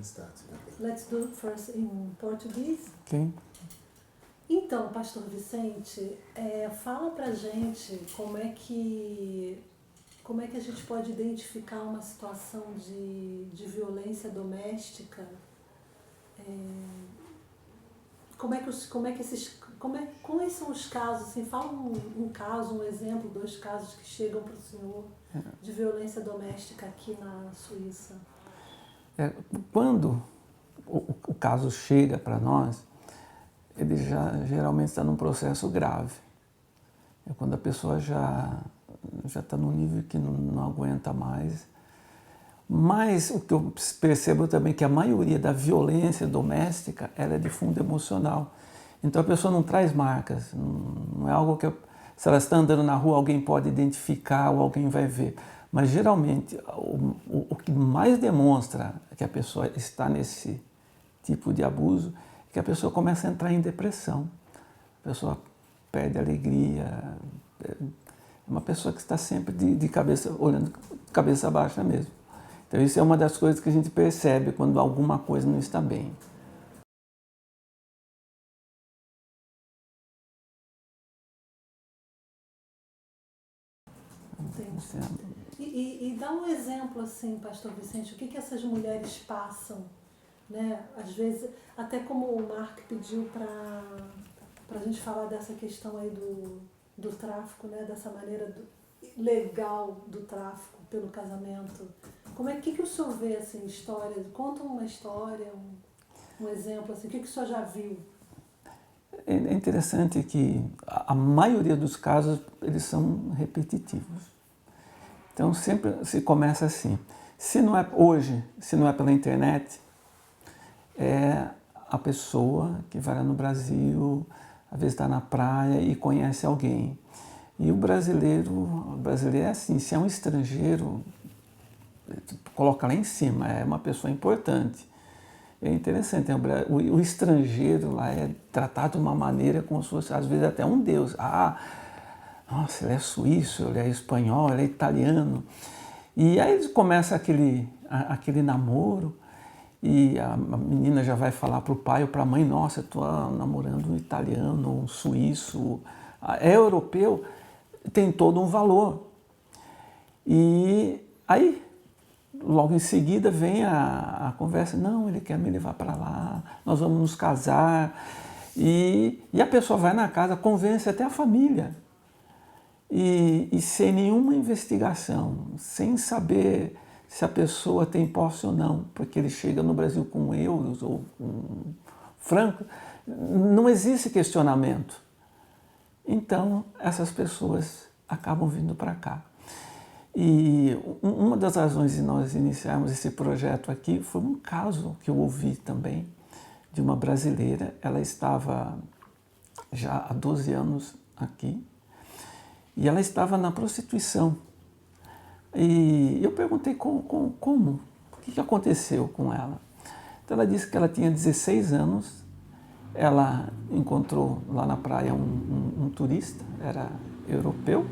start. Let's do it first in Portuguese. Ok? Então, Pastor Vicente, fala pra gente como é que a gente pode identificar uma situação de violência doméstica. Quais são os casos? Assim, fala um caso, um exemplo, 2 casos que chegam para o senhor de violência doméstica aqui na Suíça. Quando o caso chega para nós, ele já geralmente está num processo grave. É quando a pessoa já está num nível que não aguenta mais. Mas o que eu percebo também é que a maioria da violência doméstica ela é de fundo emocional. Então a pessoa não traz marcas, não é algo que, se ela está andando na rua, alguém pode identificar ou alguém vai ver. Mas geralmente o que mais demonstra que a pessoa está nesse tipo de abuso é que a pessoa começa a entrar em depressão. A pessoa perde a alegria. É uma pessoa que está sempre de cabeça, olhando cabeça baixa mesmo. Então isso é uma das coisas que a gente percebe quando alguma coisa não está bem. Entendi. E dá um exemplo assim, Pastor Vicente, o que essas mulheres passam, né? Às vezes, até como o Mark pediu para a gente falar dessa questão aí do tráfico, né? Dessa maneira legal do tráfico pelo casamento. Como é que o senhor vê assim, histórias? Conta uma história, um exemplo assim, o que o senhor já viu? É interessante que a maioria dos casos eles são repetitivos. Então sempre se começa assim. Se não é hoje, se não é pela internet, é a pessoa que vai lá no Brasil, às vezes está na praia e conhece alguém. E o brasileiro é assim, se é um estrangeiro, coloca lá em cima, é uma pessoa importante. É interessante, o estrangeiro lá é tratado de uma maneira como se fosse, às vezes, até um deus. Nossa, ele é suíço, ele é espanhol, ele é italiano. E aí começa aquele namoro e a menina já vai falar para o pai ou para a mãe, nossa, eu estou namorando um italiano, um suíço, é europeu, tem todo um valor. E aí, logo em seguida vem a conversa, não, ele quer me levar para lá, nós vamos nos casar. E a pessoa vai na casa, convence até a família. E sem nenhuma investigação, sem saber se a pessoa tem posse ou não, porque ele chega no Brasil com euros ou com francos, não existe questionamento. Então, essas pessoas acabam vindo para cá. E uma das razões de nós iniciarmos esse projeto aqui foi um caso que eu ouvi também de uma brasileira. Ela estava já há 12 anos aqui e ela estava na prostituição. E eu perguntei como, o que aconteceu com ela. Então ela disse que ela tinha 16 anos, ela encontrou lá na praia um turista, era europeu.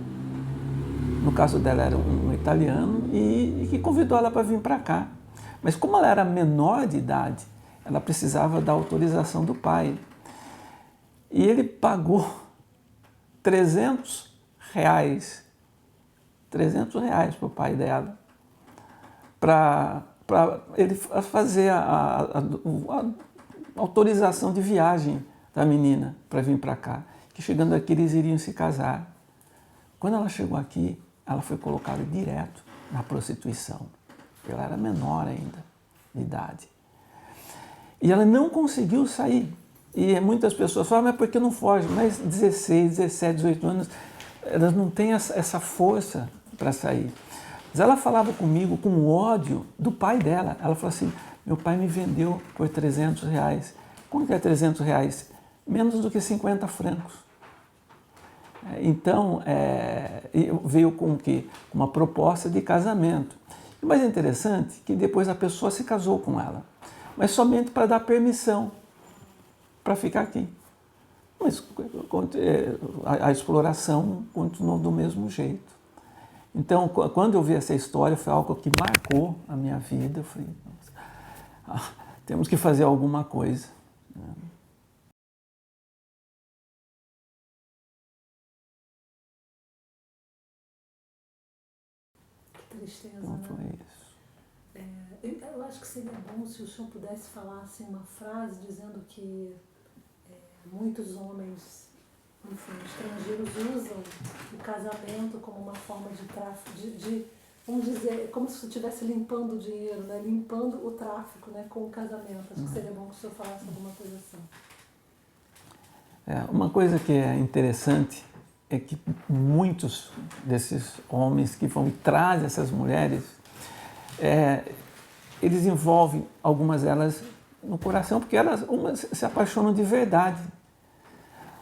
No caso dela era um italiano e que convidou ela para vir para cá. Mas como ela era menor de idade, ela precisava da autorização do pai. E ele pagou R$300 para o pai dela, para ele fazer a autorização de viagem da menina para vir para cá. Que chegando aqui eles iriam se casar. Quando ela chegou aqui, ela foi colocada direto na prostituição. Ela era menor ainda, de idade. E ela não conseguiu sair. E muitas pessoas falam, mas por que não foge? Mas 16, 17, 18 anos, elas não têm essa força para sair. Mas ela falava comigo com ódio do pai dela. Ela falou assim, meu pai me vendeu por R$300. Quanto é R$300? Menos do que 50 francos. Então, veio com o quê? Uma proposta de casamento. O mais interessante é que depois a pessoa se casou com ela, mas somente para dar permissão para ficar aqui. Mas a exploração continuou do mesmo jeito. Então, quando eu vi essa história, foi algo que marcou a minha vida. Eu falei, nossa, temos que fazer alguma coisa. Que tristeza, Então né? foi isso. Eu acho que seria bom se o senhor pudesse falar assim, uma frase dizendo que muitos homens, enfim, estrangeiros usam o casamento como uma forma de tráfico, vamos dizer, como se estivesse limpando o dinheiro, né? Limpando o tráfico, né? Com o casamento. Acho que seria bom que o senhor falasse alguma coisa assim. Uma coisa que é interessante é que muitos desses homens que vão e trazem essas mulheres, eles envolvem algumas delas no coração, porque umas se apaixonam de verdade.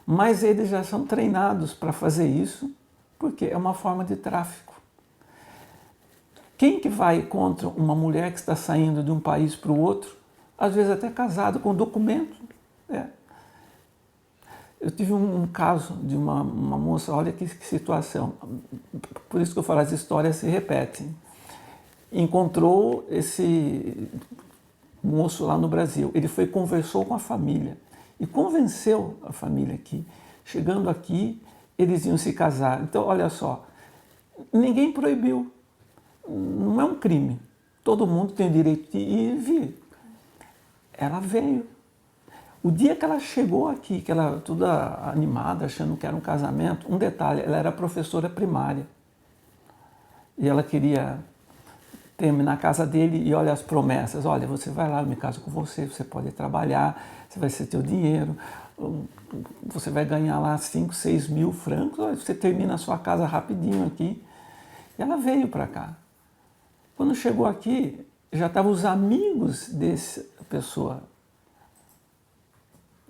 Mas eles já são treinados para fazer isso, porque é uma forma de tráfico. Quem que vai contra uma mulher que está saindo de um país para o outro, às vezes até casado com documento? Eu tive um caso de uma moça, olha que situação, por isso que eu falo, as histórias se repetem. Encontrou esse moço lá no Brasil, ele foi conversou com a família e convenceu a família aqui. Chegando aqui, eles iam se casar. Então, olha só, ninguém proibiu, não é um crime, todo mundo tem o direito de ir e vir. Ela veio. O dia que ela chegou aqui, que ela toda animada, achando que era um casamento, um detalhe, ela era professora primária. E ela queria terminar a casa dele e olha as promessas. Olha, você vai lá, eu me caso com você, você pode trabalhar, você vai ser teu dinheiro, você vai ganhar lá 5, 6 mil francos, você termina a sua casa rapidinho aqui. E ela veio para cá. Quando chegou aqui, já estavam os amigos dessa pessoa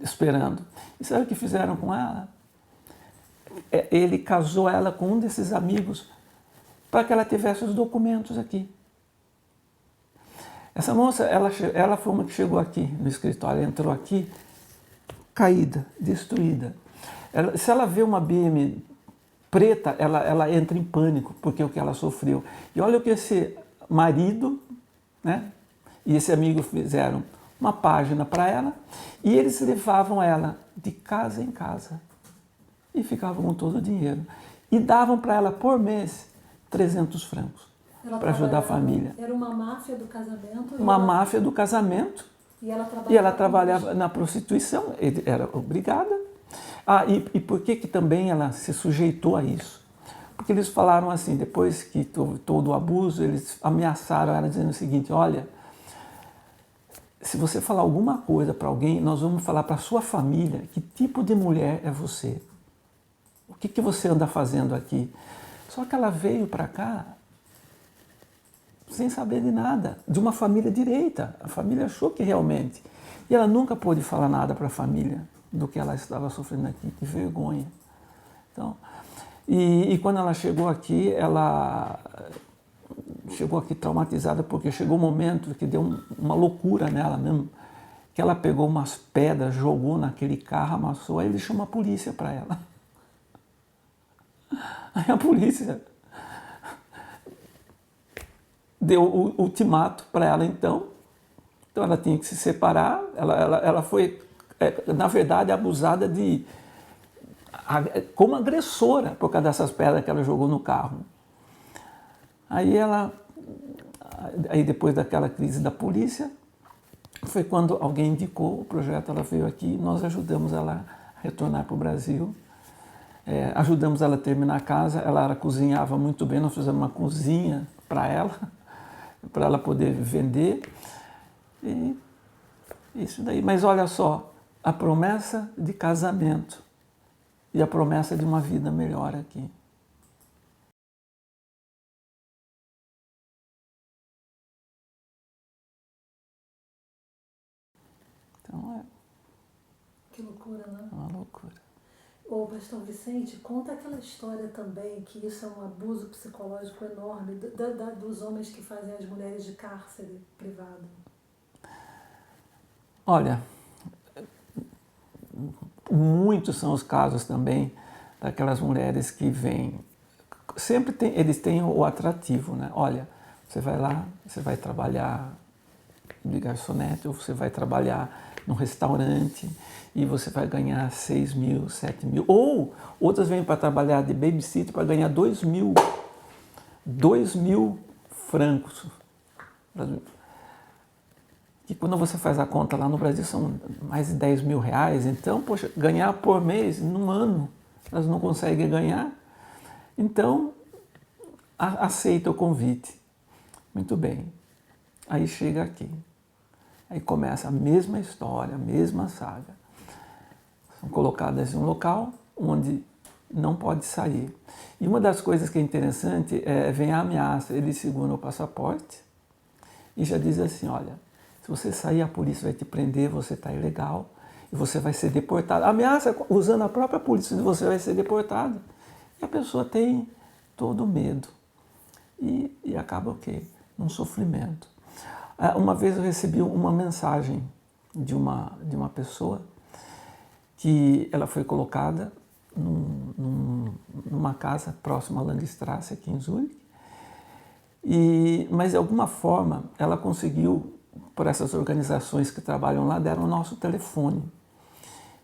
esperando. E sabe o que fizeram com ela? Ele casou ela com um desses amigos para que ela tivesse os documentos aqui. Essa moça, ela foi uma que chegou aqui no escritório, entrou aqui caída, destruída. Se ela vê uma BM preta, ela entra em pânico, porque é o que ela sofreu. E olha o que esse marido, né, e esse amigo fizeram. Uma página para ela, e eles levavam ela de casa em casa e ficavam com todo o dinheiro. E davam para ela por mês 300 francos para ajudar a família. Era uma máfia do casamento? Uma máfia do casamento. E ela trabalhava na prostituição, era obrigada. E por que também ela se sujeitou a isso? Porque eles falaram assim, depois que todo o abuso, eles ameaçaram ela dizendo o seguinte, olha, se você falar alguma coisa para alguém, nós vamos falar para a sua família que tipo de mulher é você. O que você anda fazendo aqui? Só que ela veio para cá sem saber de nada, de uma família direita. A família achou que realmente. E ela nunca pôde falar nada para a família do que ela estava sofrendo aqui. Que vergonha. Então, e quando ela chegou aqui, ela chegou aqui traumatizada porque chegou um momento que deu uma loucura nela mesmo, que ela pegou umas pedras, jogou naquele carro, amassou, aí ele chamou a polícia para ela. Aí a polícia deu o ultimato para ela então ela tinha que se separar, ela foi, na verdade, abusada como agressora por causa dessas pedras que ela jogou no carro. Aí depois daquela crise da polícia, foi quando alguém indicou o projeto, ela veio aqui, nós ajudamos ela a retornar para o Brasil, ajudamos ela a terminar a casa, ela cozinhava muito bem, nós fizemos uma cozinha para ela poder vender, e isso daí. Mas olha só, a promessa de casamento e a promessa de uma vida melhor aqui. Então que loucura, né? É uma loucura. Ô, pastor Vicente, conta aquela história também, que isso é um abuso psicológico enorme dos homens que fazem as mulheres de cárcere privado. Olha, muitos são os casos também daquelas mulheres que vêm. Sempre eles têm o atrativo, né? Olha, você vai lá, você vai trabalhar de garçonete, ou você vai trabalhar num restaurante e você vai ganhar 6 mil, 7 mil. Ou outras vêm para trabalhar de babysitter para ganhar 2 mil francos. Que quando você faz a conta lá no Brasil são mais de 10 mil reais. Então, poxa, ganhar por mês, num ano, elas não conseguem ganhar. Então, aceita o convite. Muito bem. Aí chega aqui. Aí começa a mesma história, a mesma saga. São colocadas em um local onde não pode sair. E uma das coisas que é interessante é, vem a ameaça, eles seguram o passaporte e já diz assim, olha, se você sair a polícia vai te prender, você está ilegal e você vai ser deportado. Ameaça usando a própria polícia, você vai ser deportado. E a pessoa tem todo o medo e acaba o quê? Num sofrimento. Uma vez eu recebi uma mensagem de uma pessoa que ela foi colocada numa casa próxima à Landstrasse, aqui em Zurique, mas de alguma forma ela conseguiu, por essas organizações que trabalham lá, deram o nosso telefone.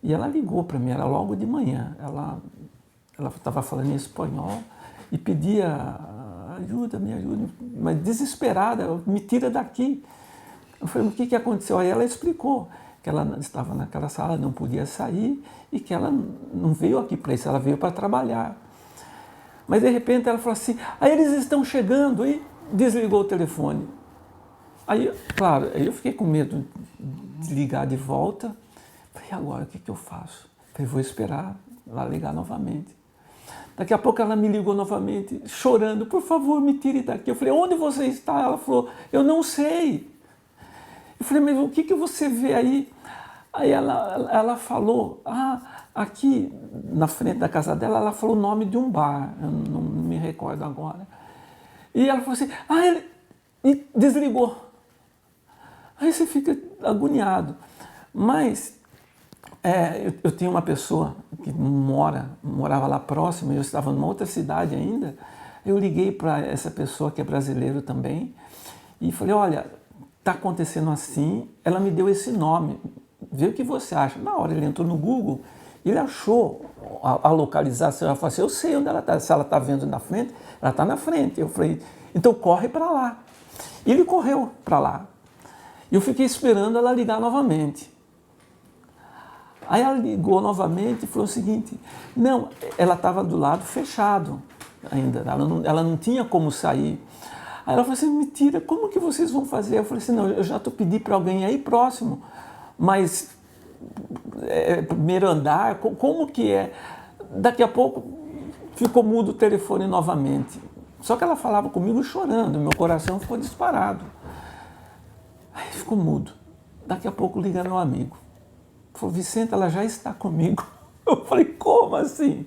E ela ligou para mim, era logo de manhã, ela estava falando em espanhol e pedia ajuda, me ajuda, mas desesperada, me tira daqui. Eu falei, o que aconteceu? Aí ela explicou que ela estava naquela sala, não podia sair e que ela não veio aqui para isso, ela veio para trabalhar. Mas de repente ela falou assim, aí eles estão chegando, e desligou o telefone. Aí, claro, eu fiquei com medo de ligar de volta. Falei, agora o que eu faço? Falei, vou esperar ela ligar novamente. Daqui a pouco ela me ligou novamente, chorando, por favor, me tire daqui. Eu falei, onde você está? Ela falou, eu não sei. Eu falei, mas o que você vê aí? Aí ela falou, aqui na frente da casa dela, ela falou o nome de um bar, eu não me recordo agora. E ela falou assim, e desligou. Aí você fica agoniado. Mas eu tinha uma pessoa que morava lá próximo, eu estava numa outra cidade ainda, eu liguei para essa pessoa que é brasileiro também, e falei, olha, está acontecendo assim, ela me deu esse nome, vê o que você acha. Na hora ele entrou no Google, ele achou a localização, ela falou assim, eu sei onde ela está, se ela está vendo na frente, ela está na frente. Eu falei, então corre para lá. E ele correu para lá. E eu fiquei esperando ela ligar novamente. Aí ela ligou novamente e falou o seguinte, não, ela estava do lado fechado ainda, ela não tinha como sair. Aí ela falou assim, mentira, como que vocês vão fazer? Eu falei assim, não, eu já estou pedindo para alguém aí próximo, mas primeiro andar, como que é? Daqui a pouco ficou mudo o telefone novamente. Só que ela falava comigo chorando, meu coração ficou disparado. Aí ficou mudo. Daqui a pouco liga meu amigo. Falou, Vicente, ela já está comigo. Eu falei, como assim?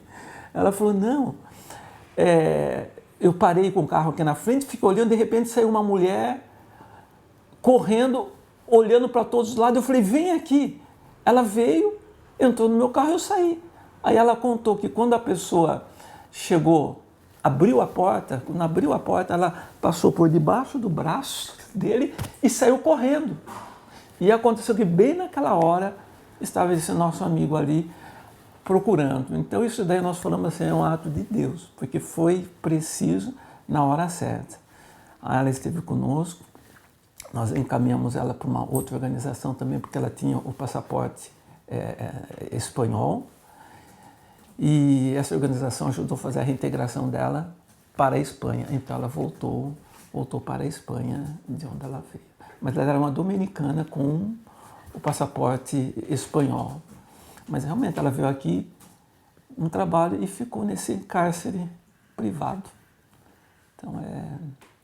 Ela falou, não, eu parei com o carro aqui na frente, fiquei olhando, de repente saiu uma mulher correndo, olhando para todos os lados. Eu falei, vem aqui. Ela veio, entrou no meu carro e eu saí. Aí ela contou que quando a pessoa chegou, abriu a porta, quando abriu a porta, ela passou por debaixo do braço dele e saiu correndo. E aconteceu que bem naquela hora estava esse nosso amigo ali procurando. Então isso daí nós falamos assim, é um ato de Deus, porque foi preciso na hora certa. Aí ela esteve conosco, nós encaminhamos ela para uma outra organização também, porque ela tinha o passaporte espanhol, e essa organização ajudou a fazer a reintegração dela para a Espanha. Então ela voltou para a Espanha, de onde ela veio. Mas ela era uma dominicana com o passaporte espanhol. Mas realmente ela veio aqui no trabalho e ficou nesse cárcere privado. Então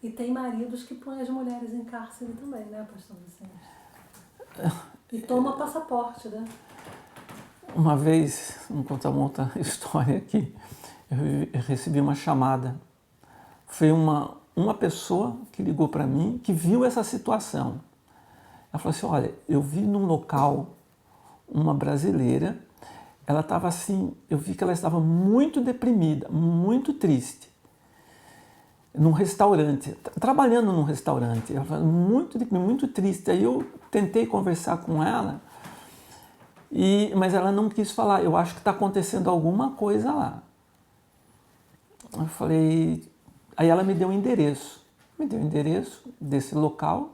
E tem maridos que põem as mulheres em cárcere também, né, pastor Vicente? E toma passaporte, né? Uma vez, vou contar uma outra história aqui, eu recebi uma chamada. Foi uma pessoa que ligou para mim, que viu essa situação. Ela falou assim, olha, eu vi num local uma brasileira, ela estava assim, eu vi que ela estava muito deprimida, muito triste. num restaurante, trabalhando num restaurante. Ela falou, muito triste. Aí eu tentei conversar com ela, mas ela não quis falar. Eu acho que está acontecendo alguma coisa lá. Eu falei, aí ela me deu o endereço desse local.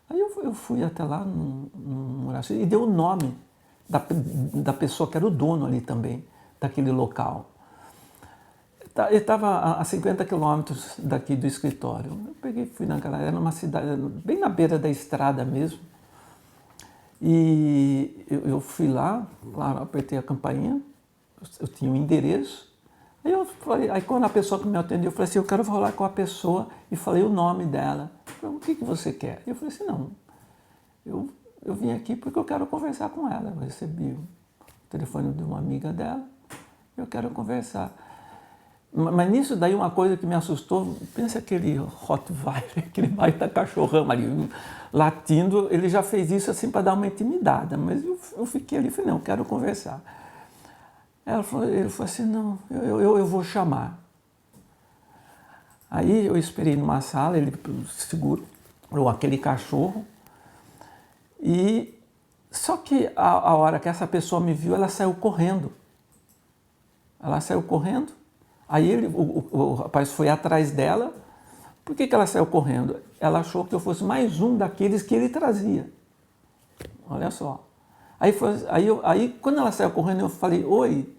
Aí eu fui até lá e deu o nome da pessoa que era o dono ali também, daquele local. Ele estava a 50 quilômetros daqui do escritório. Eu peguei, fui naquela, era uma cidade, bem na beira da estrada mesmo. E eu fui lá, claro, apertei a campainha, eu tinha o endereço. Aí eu falei, aí quando a pessoa que me atendeu, eu falei assim, eu quero falar com a pessoa, e falei o nome dela. Falei, o que você quer? E eu falei assim, não, eu vim aqui porque eu quero conversar com ela. Eu recebi o telefone de uma amiga dela, eu quero conversar. Mas nisso daí uma coisa que me assustou, pensa aquele Rottweiler, aquele baita cachorrão ali, latindo, ele já fez isso assim para dar uma intimidade, mas eu fiquei ali e falei, não, eu quero conversar. Ele falou assim, não, eu vou chamar. Aí eu esperei numa sala, ele segurou aquele cachorro, e só que a hora que essa pessoa me viu, ela saiu correndo. Aí o rapaz foi atrás dela. Por que ela saiu correndo? Ela achou que eu fosse mais um daqueles que ele trazia. Olha só. Aí quando ela saiu correndo, eu falei, oi.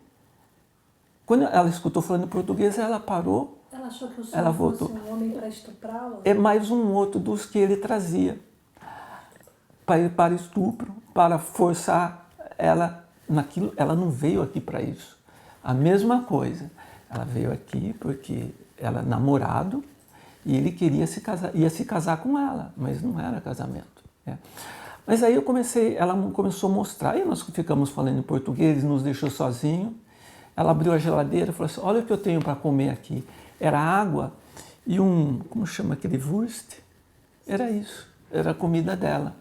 Quando ela escutou falando em português, ela parou. Ela achou que o senhor fosse um homem para estuprá-la? É mais um outro dos que ele trazia. Para estupro, para forçar ela naquilo. Ela não veio aqui para isso. A mesma coisa. Ela veio aqui porque ela é namorado e ele queria ia se casar com ela, mas não era casamento. Mas aí ela começou a mostrar, e nós ficamos falando em português, nos deixou sozinho. Ela abriu a geladeira e falou assim, olha o que eu tenho para comer aqui. Era água e como chama aquele Wurst? Era isso, era a comida dela.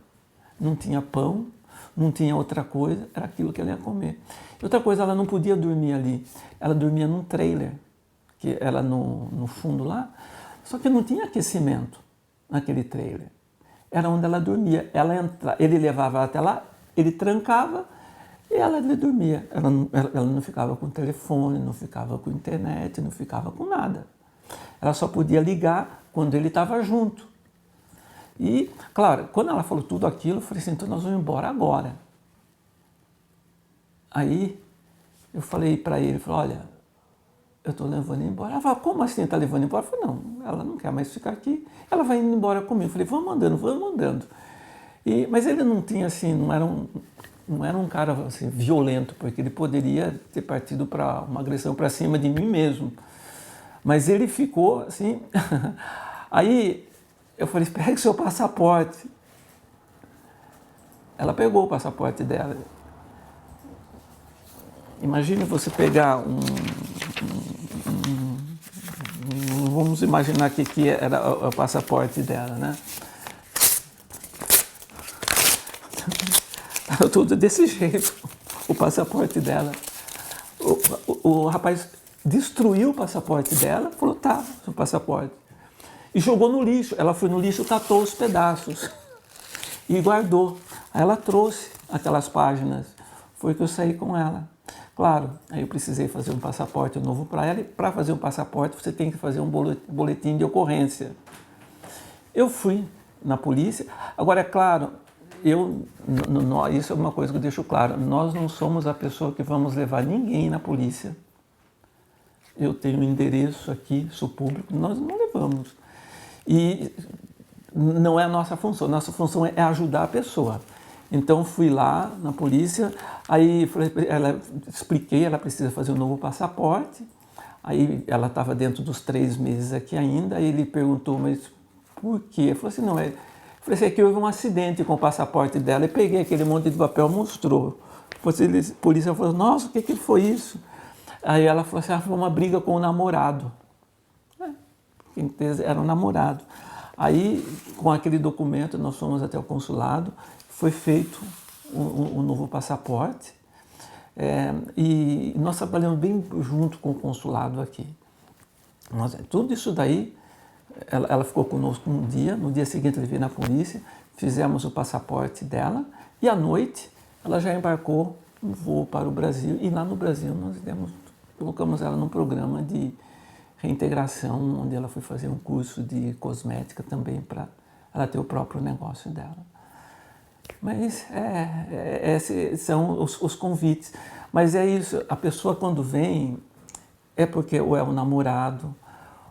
Não tinha pão, não tinha outra coisa, era aquilo que ela ia comer. Outra coisa, ela não podia dormir ali. Ela dormia num trailer, que era no fundo lá, só que não tinha aquecimento naquele trailer. Era onde ela dormia. Ele levava ela até lá, ele trancava e ela dormia. Ela não ficava com telefone, não ficava com internet, não ficava com nada. Ela só podia ligar quando ele estava junto. E, claro, quando ela falou tudo aquilo, eu falei assim, então nós vamos embora agora. Aí eu falei para ele, olha, eu estou levando embora. Ela falou, como assim está levando embora? Eu falei, não, ela não quer mais ficar aqui, ela vai indo embora comigo. Eu falei, vamos andando. Mas ele não tinha assim, não era um cara assim, violento, porque ele poderia ter partido para uma agressão para cima de mim mesmo. Mas ele ficou assim. Aí eu falei, pegue seu passaporte. Ela pegou o passaporte dela. Imagine você pegar vamos imaginar que era o passaporte dela, né? Era tudo desse jeito, o passaporte dela. O rapaz destruiu o passaporte dela, falou, tá, seu passaporte. E jogou no lixo. Ela foi no lixo, catou os pedaços e guardou. Aí ela trouxe aquelas páginas. Foi que eu saí com ela. Claro, aí eu precisei fazer um passaporte novo para ela, e para fazer um passaporte você tem que fazer um boletim de ocorrência. Eu fui na polícia. Agora, é claro, isso é uma coisa que eu deixo claro, nós não somos a pessoa que vamos levar ninguém na polícia. Eu tenho um endereço aqui, sou público, nós não levamos. E não é a nossa função é ajudar a pessoa. Então fui lá na polícia, aí expliquei, ela precisa fazer um novo passaporte, aí ela estava dentro dos 3 meses aqui ainda, aí ele perguntou, mas por quê? Eu falei assim, não, falei assim, é que houve um acidente com o passaporte dela, e peguei aquele monte de papel, mostrou. A polícia falou, nossa, o que foi isso? Aí ela falou assim, foi uma briga com o namorado. Era um namorado. Aí, com aquele documento, nós fomos até o consulado, foi feito um novo passaporte, e nós trabalhamos bem junto com o consulado aqui. Tudo isso daí Ela ficou conosco um dia, no dia seguinte ele veio na polícia, fizemos o passaporte dela e à noite ela já embarcou um voo para o Brasil e lá no Brasil nós colocamos ela num programa de reintegração, onde ela foi fazer um curso de cosmética também para ela ter o próprio negócio dela. Mas esses são os convites. Mas é isso, a pessoa quando vem é porque ou é o namorado,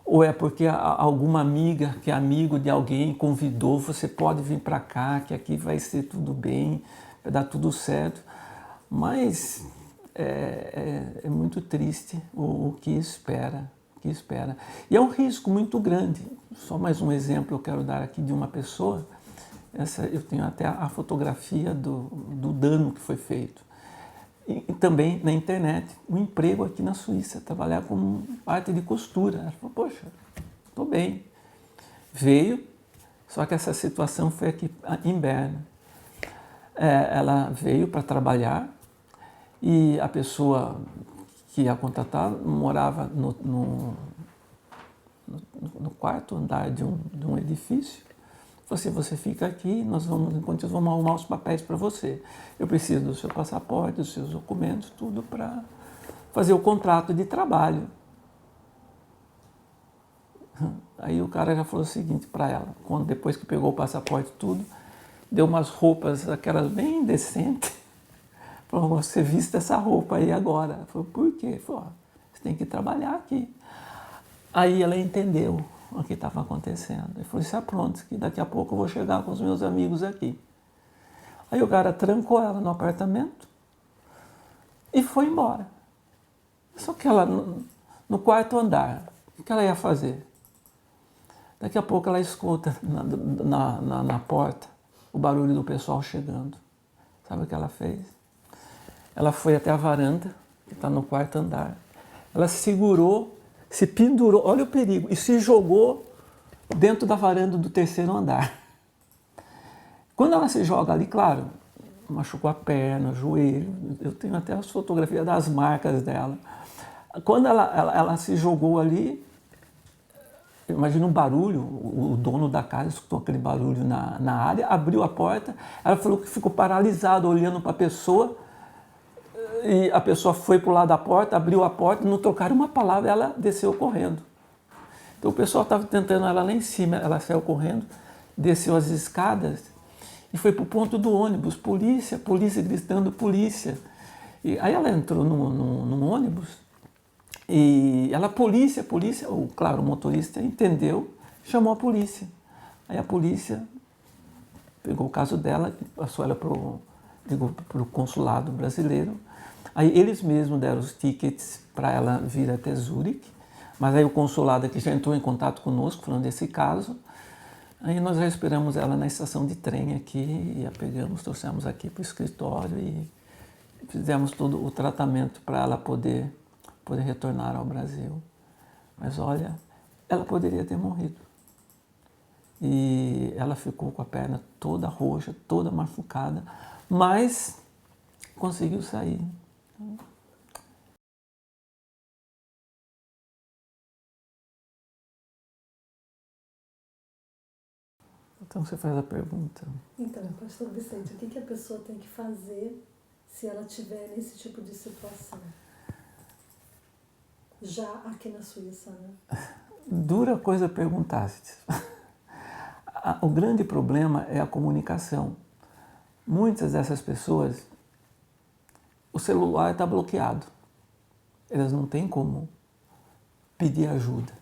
ou é porque alguma amiga que é amigo de alguém convidou, você pode vir para cá, que aqui vai ser tudo bem, vai dar tudo certo. Mas é muito triste o que espera. E é um risco muito grande. Só mais um exemplo eu quero dar aqui de uma pessoa. Eu tenho até a fotografia do dano que foi feito. E também na internet, um emprego aqui na Suíça, trabalhar como parte de costura. Ela falou, poxa, estou bem. Veio, só que essa situação foi aqui em Berna. Ela veio para trabalhar e a pessoa que ia contratar morava no quarto andar de um edifício. Você fica aqui, enquanto nós vamos arrumar os papéis para você. Eu preciso do seu passaporte, dos seus documentos, tudo para fazer o contrato de trabalho. Aí o cara já falou o seguinte para ela, depois que pegou o passaporte tudo, deu umas roupas, aquelas bem decentes. Falou, você vista essa roupa aí agora. Ela falou, por quê? Falou, você tem que trabalhar aqui. Aí ela entendeu o que estava acontecendo. Ele falou, se apronte, que daqui a pouco eu vou chegar com os meus amigos aqui. Aí o cara trancou ela no apartamento e foi embora. Só que ela, no quarto andar, o que ela ia fazer? Daqui a pouco ela escuta na porta o barulho do pessoal chegando. Sabe o que ela fez? Ela foi até a varanda, que está no quarto andar. Ela segurou, se pendurou, olha o perigo, e se jogou dentro da varanda do terceiro andar. Quando ela se joga ali, claro, machucou a perna, o joelho, eu tenho até as fotografias das marcas dela. Quando ela se jogou ali, imagina um barulho, o dono da casa escutou aquele barulho na área, abriu a porta, ela falou que ficou paralisada olhando para a pessoa, e a pessoa foi para o lado da porta, abriu a porta, não trocaram uma palavra, ela desceu correndo. Então o pessoal estava tentando ela lá em cima, ela saiu correndo, desceu as escadas e foi para o ponto do ônibus, polícia, polícia gritando, polícia. E aí ela entrou num ônibus e ela, polícia, claro, o motorista entendeu, chamou a polícia. Aí a polícia pegou o caso dela, passou ela para o consulado brasileiro. Aí eles mesmos deram os tickets para ela vir até Zurique, mas aí o consulado aqui já entrou em contato conosco, falando desse caso. Aí nós já esperamos ela na estação de trem aqui, e a pegamos, trouxemos aqui para o escritório e fizemos todo o tratamento para ela poder retornar ao Brasil. Mas olha, ela poderia ter morrido. E ela ficou com a perna toda roxa, toda machucada, mas conseguiu sair. Então você faz a pergunta. Então, pastor Vicente, o que a pessoa tem que fazer se ela estiver nesse tipo de situação? Já aqui na Suíça, né? Dura coisa perguntar-se. O grande problema é a comunicação. Muitas dessas pessoas, o celular está bloqueado. Elas não têm como pedir ajuda.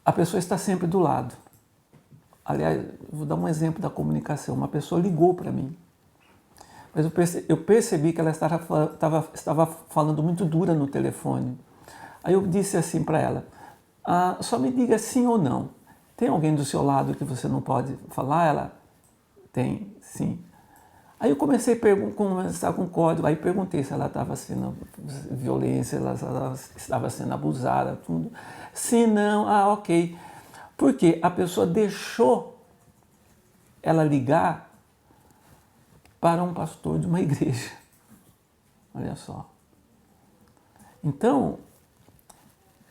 A pessoa está sempre do lado. Aliás, vou dar um exemplo da comunicação. Uma pessoa ligou para mim, mas eu percebi que ela estava falando muito dura no telefone. Aí eu disse assim para ela, só me diga sim ou não. Tem alguém do seu lado que você não pode falar? Ela, tem, sim. Aí eu comecei a conversar com o código, aí perguntei se ela estava sendo violência, ela estava sendo abusada, tudo. Sim, não, ok. Porque a pessoa deixou ela ligar para um pastor de uma igreja. Olha só. Então,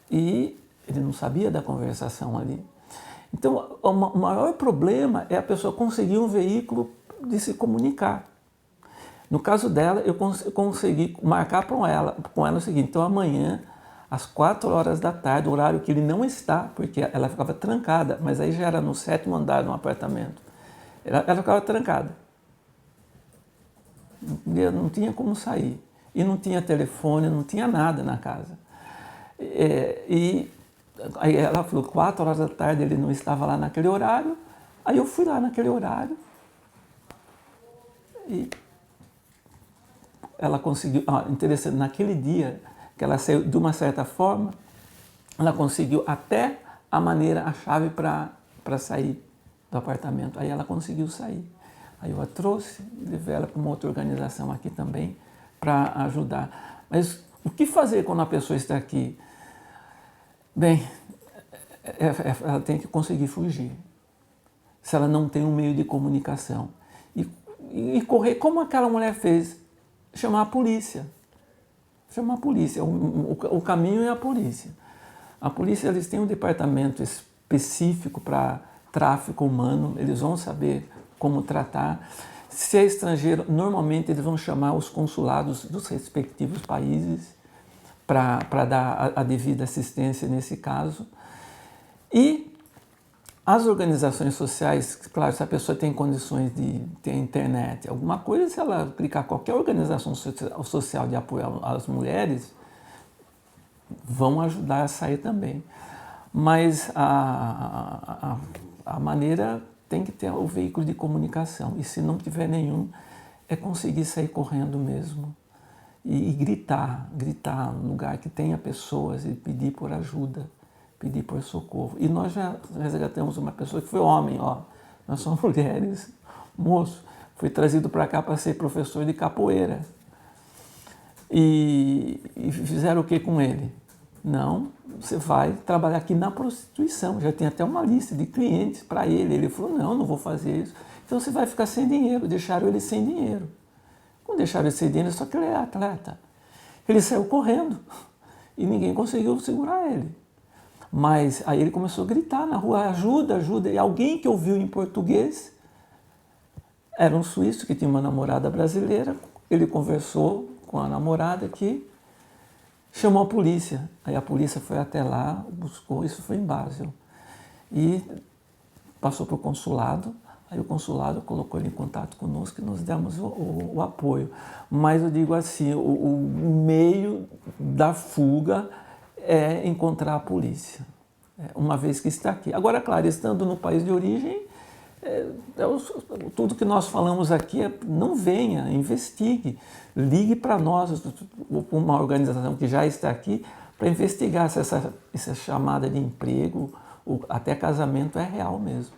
e Ele não sabia da conversação ali. Então, o maior problema é a pessoa conseguir um veículo de se comunicar. No caso dela, eu consegui marcar com ela o seguinte: então amanhã, às 4 horas da tarde, o horário que ele não está, porque ela ficava trancada, mas aí já era no 7º andar de um apartamento. Ela ficava trancada. Não tinha como sair. E não tinha telefone, não tinha nada na casa. E aí ela falou, 4 horas da tarde ele não estava lá naquele horário. Aí eu fui lá naquele horário e ela conseguiu, interessante, naquele dia que ela saiu de uma certa forma, ela conseguiu até a chave para sair do apartamento. Aí ela conseguiu sair. Aí eu a trouxe, levei ela para uma outra organização aqui também para ajudar. Mas o que fazer quando a pessoa está aqui? Bem, ela tem que conseguir fugir. Se ela não tem um meio de comunicação. E correr, como aquela mulher fez, chamar a polícia. Chamar a polícia. O caminho é a polícia. A polícia, eles têm um departamento específico para tráfico humano, eles vão saber como tratar. Se é estrangeiro, normalmente eles vão chamar os consulados dos respectivos países para dar a devida assistência nesse caso. E as organizações sociais, claro, se a pessoa tem condições de ter internet, alguma coisa, se ela clicar qualquer organização social de apoio às mulheres, vão ajudar a sair também. Mas a maneira tem que ter o veículo de comunicação. E se não tiver nenhum, é conseguir sair correndo mesmo. E gritar no lugar que tenha pessoas e pedir por ajuda, pedir por socorro. E nós já resgatamos uma pessoa que foi homem, nós somos mulheres, moço, foi trazido para cá para ser professor de capoeira. E fizeram o que com ele? Não, você vai trabalhar aqui na prostituição, já tem até uma lista de clientes para ele. Ele falou, não vou fazer isso. Então você vai ficar sem dinheiro, deixaram ele sem dinheiro. Quando deixaram ele sem dinheiro, só que ele é atleta. Ele saiu correndo e ninguém conseguiu segurar ele. Mas aí ele começou a gritar na rua, ajuda, ajuda. E alguém que ouviu em português, era um suíço que tinha uma namorada brasileira, ele conversou com a namorada aqui, chamou a polícia. Aí a polícia foi até lá, buscou, isso foi em Basel. E passou para o consulado, aí o consulado colocou ele em contato conosco e nós demos o apoio. Mas eu digo assim, o meio da fuga é encontrar a polícia, uma vez que está aqui. Agora, claro, estando no país de origem, tudo que nós falamos aqui não venha, investigue, ligue para nós, uma organização que já está aqui, para investigar se essa chamada de emprego, até casamento é real mesmo.